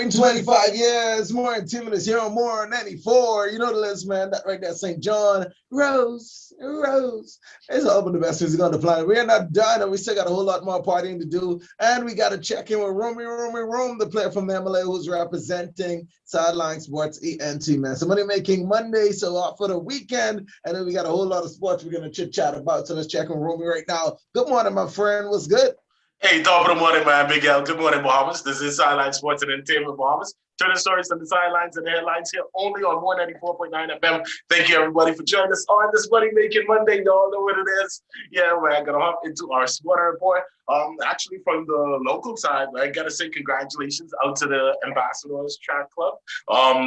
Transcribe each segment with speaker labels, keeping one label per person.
Speaker 1: 25 years, more intimate here on more 94. You know the list, man. That right there, St. John, Rose. It's all about the best music on the planet. We are not done, and we still got a whole lot more partying to do. And we got to check in with Romy, the player from MLA who's representing Sideline Sports ENT, man. So money making Monday, so off for the weekend. And then we got a whole lot of sports we're going to chit chat about. So let's check on Romy right now. Good morning, my friend. What's good?
Speaker 2: Hey, top of the morning, man. Big L. Good morning, Bahamas. This is Sideline Sports and Entertainment Bahamas. Turning stories on the sidelines and the headlines here only on 194.9 FM. Thank you, everybody, for joining us on this Money Making Monday. Y'all know what it is. Yeah, we're going to hop into our sport report. Actually, from the local side, I got to say congratulations out to the Ambassadors Track Club.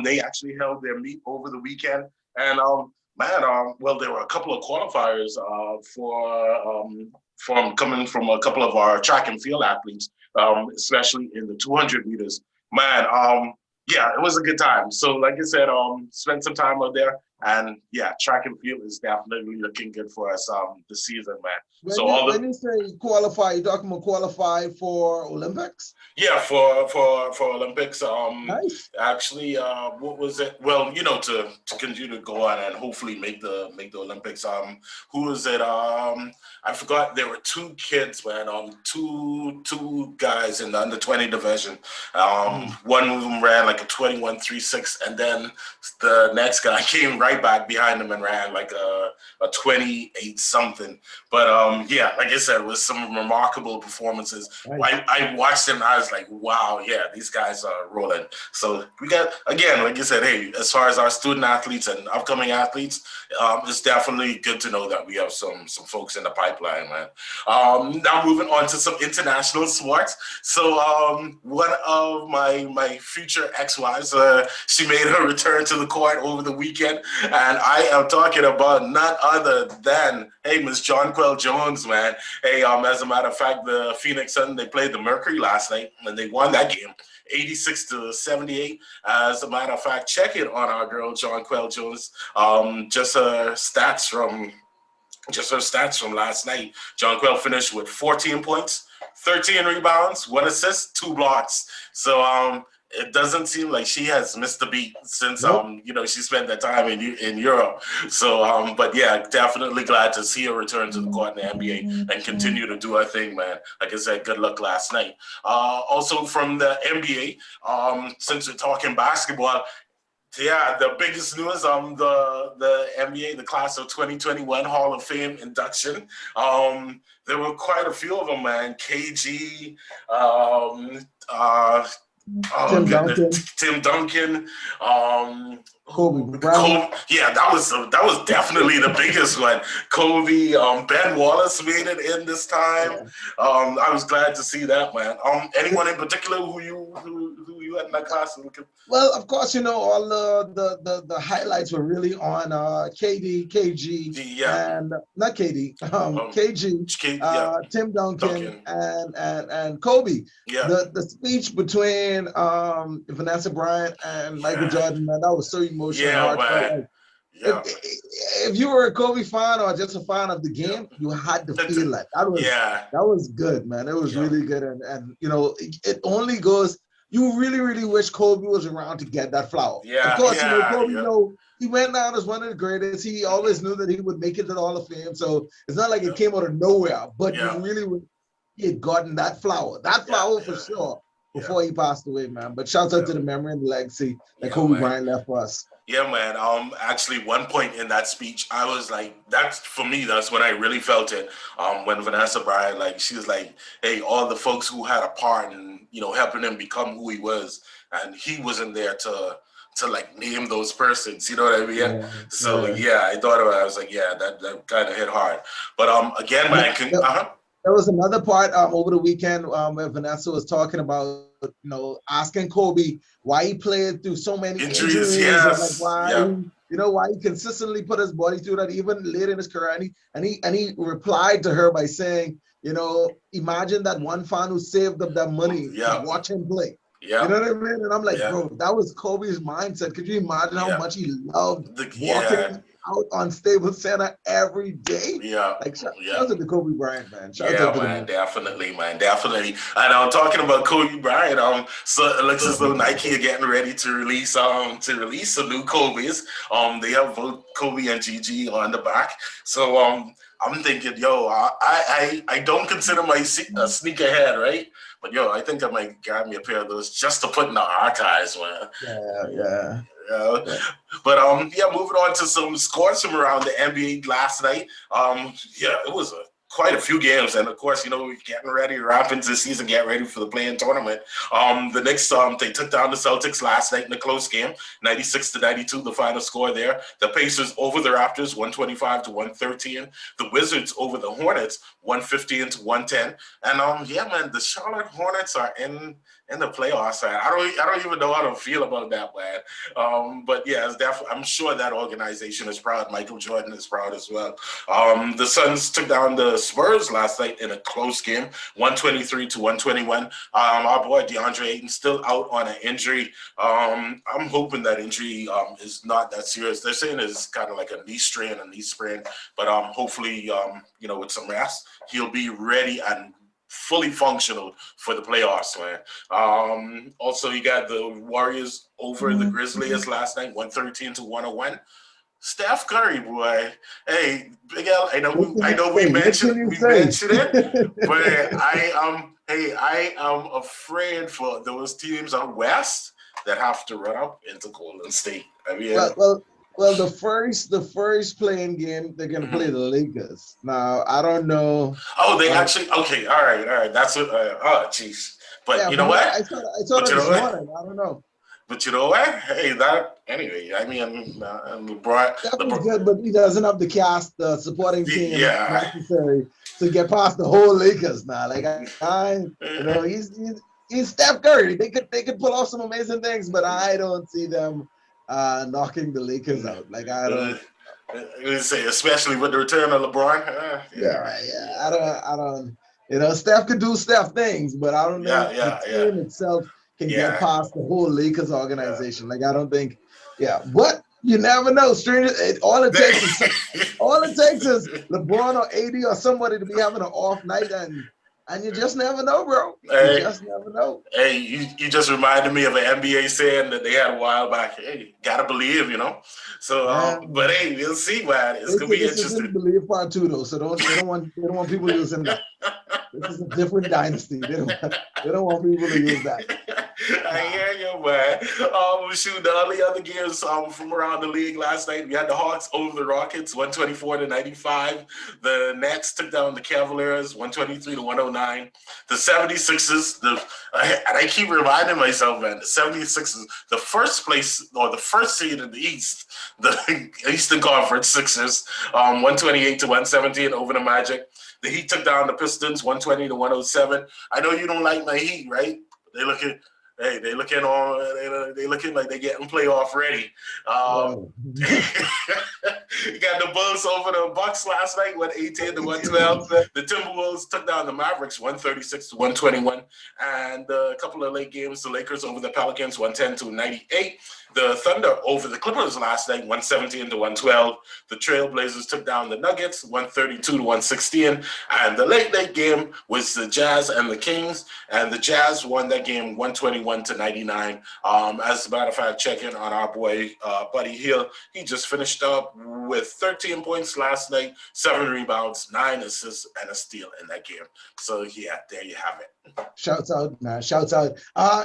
Speaker 2: They actually held their meet over the weekend. And, well, there were a couple of qualifiers coming from a couple of our track and field athletes, especially in the 200 meters. Man, yeah, it was a good time. So like I said, spent some time out there, and yeah, track and field is definitely looking good for us this season, man.
Speaker 1: When you say qualify, you're talking about qualify for Olympics?
Speaker 2: Yeah, for Olympics.
Speaker 1: Nice.
Speaker 2: Actually, what was it? Well, you know, to continue to go on and hopefully make the Olympics. Who was it? I forgot. There were two kids, man. Two guys in the under 20 division. One of them ran like a 21.36, and then the next guy came right back behind him and ran like a 28 something. But yeah, like I said, it was some remarkable performances. Right. I watched them and I was like, wow, yeah, these guys are rolling. So we got, again, like you said, hey, as far as our student athletes and upcoming athletes, it's definitely good to know that we have some folks in the pipeline, man. Now moving on to some international sports. So one of my future ex-wives, she made her return to the court over the weekend, and I am talking about none other than, hey, Miss Jonquel Jones, man. Hey, as a matter of fact, the Phoenix Suns, they played the Mercury last night, and they won that game 86-78. As a matter of fact, check it on our girl Jonquel Jones. Just her stats from last night. Jonquel finished with 14 points, 13 rebounds, 1 assist, 2 blocks. So it doesn't seem like she has missed a beat since you know, she spent that time in Europe. So but yeah, definitely glad to see her return to the court in the NBA and continue to do her thing, man. Like I said, good luck last night. Also from the NBA, since we're talking basketball, yeah, the biggest news on the NBA, the class of 2021 Hall of Fame induction. There were quite a few of them, man. KG, Tim Duncan,
Speaker 1: Kobe Bryant.
Speaker 2: Yeah, that was definitely the biggest one. Kobe, Ben Wallace made it in this time. Yeah. I was glad to see that, man. Anyone in particular who you had in that class?
Speaker 1: Well, of course, you know, all the highlights were really on KG, and not KD, KG, Tim Duncan. And Kobe. Yeah. The speech between Vanessa Bryant and Michael Jordan, man, that was so emotional.
Speaker 2: Yeah, man.
Speaker 1: Yeah. If you were a Kobe fan or just a fan of the game, you had to feel like that was good, man. It was really good, and you know, it only goes. You really, really wish Kobe was around to get that flower. Yeah, of course, you know, Kobe, you know, he went down as one of the greatest. He always knew that he would make it to the Hall of Fame. So it's not like it came out of nowhere, but you really would, he had gotten that flower for sure before he passed away, man. But shouts out to the memory and the legacy that Kobe Bryant left for us.
Speaker 2: Yeah, man. Actually, one point in that speech, I was like, that's when I really felt it. When Vanessa Bryant, like, she was like, hey, all the folks who had a part in, you know, helping him become who he was, and he wasn't there to like name those persons, you know what I mean? Yeah, so I thought about it. I was like, yeah, that kind of hit hard. But again, man,
Speaker 1: there was another part over the weekend where Vanessa was talking about, you know, asking Kobe why he played through so many injuries.
Speaker 2: Yes.
Speaker 1: Like why, you know, why he consistently put his body through that even later in his career. And he replied to her by saying, you know, imagine that one fan who saved up that money to watch him play. Yeah. You know what I mean? And I'm like, bro, that was Kobe's mindset. Could you imagine how much he loved watching out on stable center every day.
Speaker 2: Yeah.
Speaker 1: Like shout out to Kobe Bryant, man. Shout
Speaker 2: yeah,
Speaker 1: out to
Speaker 2: man, definitely, man, definitely. And I'm talking about Kobe Bryant. So it looks as though Nike are getting ready to release some new Kobe's. They have both Kobe and Gigi on the back. So I'm thinking, yo, I don't consider my sneakerhead, right? But yo, I think I might grab me a pair of those just to put in the archives, man.
Speaker 1: Yeah.
Speaker 2: But yeah, moving on to some scores from around the NBA last night. Yeah, it was quite a few games, and of course, we're getting ready to wrap into the season, get ready for the play-in tournament. The Knicks, they took down the Celtics last night in a close game, 96-92, the final score there. The Pacers over the Raptors, 125-113. The Wizards over the Hornets, 115-110. And yeah, man, the Charlotte Hornets are in the playoffs. Man. I don't even know how to feel about that, man. But yeah, it's definitely. I'm sure that organization is proud. Michael Jordan is proud as well. The Suns took down the Spurs last night in a close game, 123-121. Our boy DeAndre Ayton still out on an injury. I'm hoping that injury is not that serious. They're saying it's kind of like a knee strain, a knee sprain, but hopefully, with some rest, he'll be ready and fully functional for the playoffs, man. Also, you got the Warriors over the Grizzlies last night, 113-101. Steph Curry, boy. Hey, Big L, I know we mentioned it, but I am afraid for those teams out west that have to run up into Golden State. I mean,
Speaker 1: well, the first playing game, they're gonna play the Lakers. Now, I don't know.
Speaker 2: Oh, they actually okay. All right. That's what. Oh, jeez. But yeah, you know what?
Speaker 1: I saw that this morning. I don't know.
Speaker 2: But you know what? Hey, anyway. I mean, LeBron.
Speaker 1: That was good, but he doesn't have the cast, the supporting team necessary to get past the whole Lakers now. Like he's Steph Curry. They could pull off some amazing things, but I don't see them knocking the Lakers out. Like I don't.
Speaker 2: Say, especially with the return of LeBron.
Speaker 1: I don't. Steph could do Steph things, but I don't think the team itself can get past the whole Lakers organization. Like I don't think. Yeah, but you never know. All it takes is LeBron or AD or somebody to be having an off night, and you just never know, bro. You just never know.
Speaker 2: Hey, you just reminded me of an NBA saying that they had a while back. Hey, gotta believe, So, but hey, we'll see, man. It's gonna be interesting.
Speaker 1: Believe part two, though. So they don't want people using that. This is a different dynasty. They don't want people to use that.
Speaker 2: I hear you, man. Shoot, the only other games from around the league last night, we had the Hawks over the Rockets, 124-95. The Nets took down the Cavaliers, 123-109. The 76ers, and I keep reminding myself, man, the 76ers, the first place or the first seed in the East, the Eastern Conference Sixers, 128-117 over the Magic. The Heat took down the Pistons, 120-107. I know you don't like my Heat, right? They looking like they're getting playoff ready. You got the Bulls over the Bucks last night, 118-112. The Timberwolves took down the Mavericks, 136-121. And a couple of late games, the Lakers over the Pelicans, 110-98. The Thunder over the Clippers last night, 117-112. The Trailblazers took down the Nuggets, 132-116. And the late game was the Jazz and the Kings. And the Jazz won that game 121-99. As a matter of fact, checking on our boy, Buddy Hield, he just finished up with 13 points last night, 7 rebounds, 9 assists, and a steal in that game. So, yeah, there you have it.
Speaker 1: Shouts out, man. Shouts out.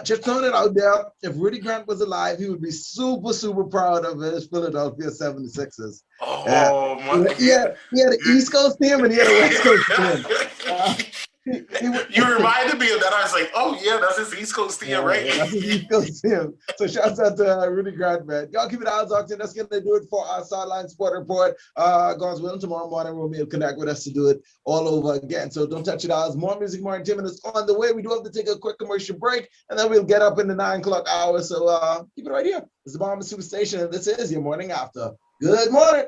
Speaker 1: Just throwing it out there, if Rudy Grant was alive, he would be super, super proud of his Philadelphia 76ers.
Speaker 2: Oh, my.
Speaker 1: He had an East Coast team and he had a West Coast team.
Speaker 2: You reminded me of that. I was like, oh, yeah, that's his East Coast team, right?
Speaker 1: Yeah, that's his East Coast team. So shouts out to Rudy Grant, man. Y'all keep it out, Doctor. That's going to do it for our Sideline Sport Report. God's willing, tomorrow morning we'll be able to connect with us to do it all over again. So don't touch it out. More music, more entertainment is on the way. We do have to take a quick commercial break, and then we'll get up in the 9 o'clock hour. So keep it right here. This is the Bahamas Super Station, and this is your morning after. Good morning.